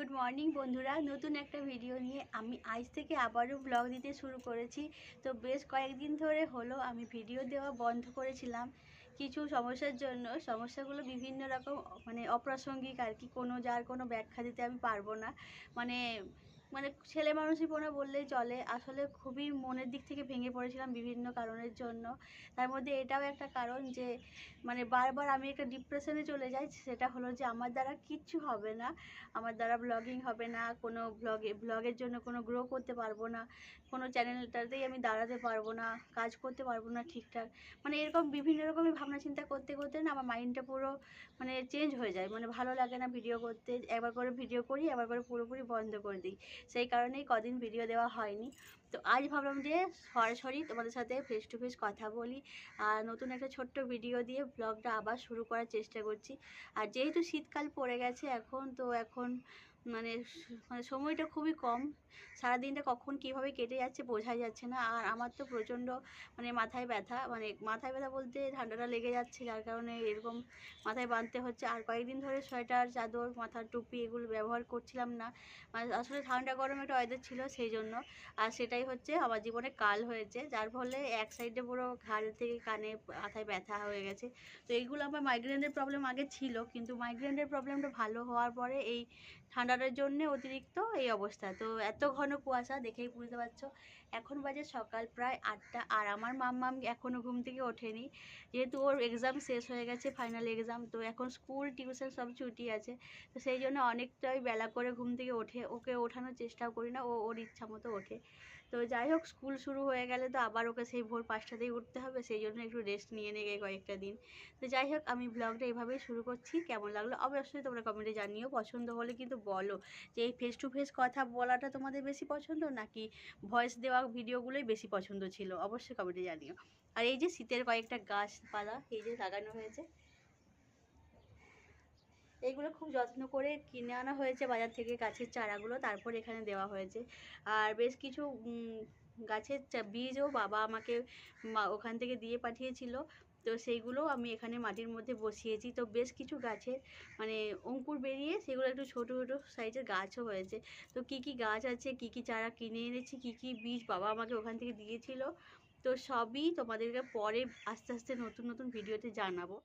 Good morning বন্ধুরা, নতুন একটা ভিডিও নিয়ে আমি আজ থেকে আবারও ব্লগ দিতে শুরু করেছি। তো বেশ কয়েকদিন ধরে হলো আমি ভিডিও দেওয়া বন্ধ করেছিলাম কিছু সমস্যার জন্য। সমস্যাগুলো বিভিন্ন রকম, মানে অপ্রাসঙ্গিক আর কি, যার কোনো ব্যাখ্যা দিতে আমি পারবো না। মানে মানে ছেলে মানুষইপনা বললেই চলে। আসলে খুবই মনের দিক থেকে ভেঙে পড়েছিলাম বিভিন্ন কারণের জন্য। তার মধ্যে এটাও একটা কারণ যে বারবার আমি একটা ডিপ্রেশনে চলে যাই। সেটা হলো যে আমার দ্বারা কিচ্ছু হবে না, আমার দ্বারা ব্লগিং হবে না, কোনো ব্লগের জন্য কোনো গ্রো করতে পারবো না, কোনো চ্যানেলটাতেই আমি দাঁড়াতে পারবো না, কাজ করতে পারবো না ঠিকঠাক। এরকম বিভিন্ন রকমের ভাবনা চিন্তা করতে করতে না আমার মাইন্ডটা পুরো চেঞ্জ হয়ে যায়। ভালো লাগে না ভিডিও করতে। একবার করে ভিডিও করি, একবার করে পুরোপুরি বন্ধ করে দিই। সেই কারণেই কদিন ভিডিও দেওয়া হয়নি। তো আজ ভাবলাম যে সরাসরি তোমাদের সাথে ফেস টু ফেস কথা বলি, আর নতুন একটা ছোট্ট ভিডিও দিয়ে ব্লগটা আবার শুরু করার চেষ্টা করছি। আর যেহেতু শীতকাল পড়ে গেছে এখন, তো এখন মানে সময়টা খুবই কম। সারাদিনটা কখন কীভাবে কেটে যাচ্ছে বোঝাই যাচ্ছে না। আর আমার তো প্রচণ্ড মাথায় ব্যথা, মাথায় ব্যথা বলতে ঠান্ডাটা লেগে যাচ্ছে, যার কারণে এরকম মাথায় বাঁধতে হচ্ছে। আর কয়েকদিন ধরে সোয়েটার, চাদর, মাথার টুপি এগুলো ব্যবহার করছিলাম না। আসলে ঠান্ডা গরম একটা ওয়েদার ছিল সেই জন্য। আর সেটাই হচ্ছে আমার জীবনে কাল হয়েছে, যার ফলে এক সাইডে পুরো ঘাড় থেকে কানে মাথায় ব্যথা হয়ে গেছে। তো এইগুলো আমার মাইগ্রেনের প্রবলেম আগে ছিল, কিন্তু মাইগ্রেনের প্রবলেমটা ভালো হওয়ার পরে এই ঠান্ডাটার জন্যে অতিরিক্ত এই অবস্থা। তো এত ঘন কুয়াশা দেখেই বুঝতে পারছো। এখন বাজে সকাল প্রায় 8টা, আর আমার মাম্মাম এখনও ঘুম থেকে ওঠেনি। যেহেতু ওর এক্সাম শেষ হয়ে গেছে, ফাইনাল এক্সাম, তো এখন স্কুল টিউশন সব ছুটি আছে। তো সেই জন্য অনেকটাই বেলা করে ঘুম থেকে ওঠে। ওকে ওঠানোর চেষ্টাও করি না, ও ওর ইচ্ছা মতো ওঠে। তো যাই হোক, স্কুল শুরু হয়ে গেলে তো আবার ওকে সেই ভোর 5টাতেই উঠতে হবে, সেই জন্য একটু রেস্ট নিয়ে নেই কয়েকটা দিন। তো যাই হোক, আমি ব্লগটা এইভাবেই শুরু করছি। কেমন লাগলো অবশ্যই তোমরা কমেন্টে জানিও। পছন্দ হলে কিন্তু বলো যে এই ফেস টু ফেস কথা বলাটা তোমাদের বেশি পছন্দ, নাকি ভয়েস দেওয়া ভিডিওগুলোই বেশি পছন্দ ছিল, অবশ্যই কমেন্টে জানিও। আর এই যে শীতের কয়েকটা গাছপালা এই যে লাগানো হয়েছে, এইগুলো খুব যত্ন করে কিনে আনা হয়েছে বাজার থেকে, গাছের চারাগুলো, তারপর এখানে দেওয়া হয়েছে। আর বেশ কিছু গাছের বীজও বাবা আমাকে ওখান থেকে দিয়ে পাঠিয়েছিল। তো সেইগুলো আমি এখানে মাটির মধ্যে বসিয়েছি। তো বেশ কিছু গাছের অঙ্কুর বেরিয়ে সেগুলো একটু ছোটো ছোটো সাইজের গাছও হয়েছে। তো কি কি গাছ আছে, কি কি চারা কিনে এনেছি, কি কি বীজ বাবা আমাকে ওখান থেকে দিয়েছিল, তো সবই তোমাদেরকে পরে আস্তে আস্তে নতুন নতুন ভিডিওতে জানাবো।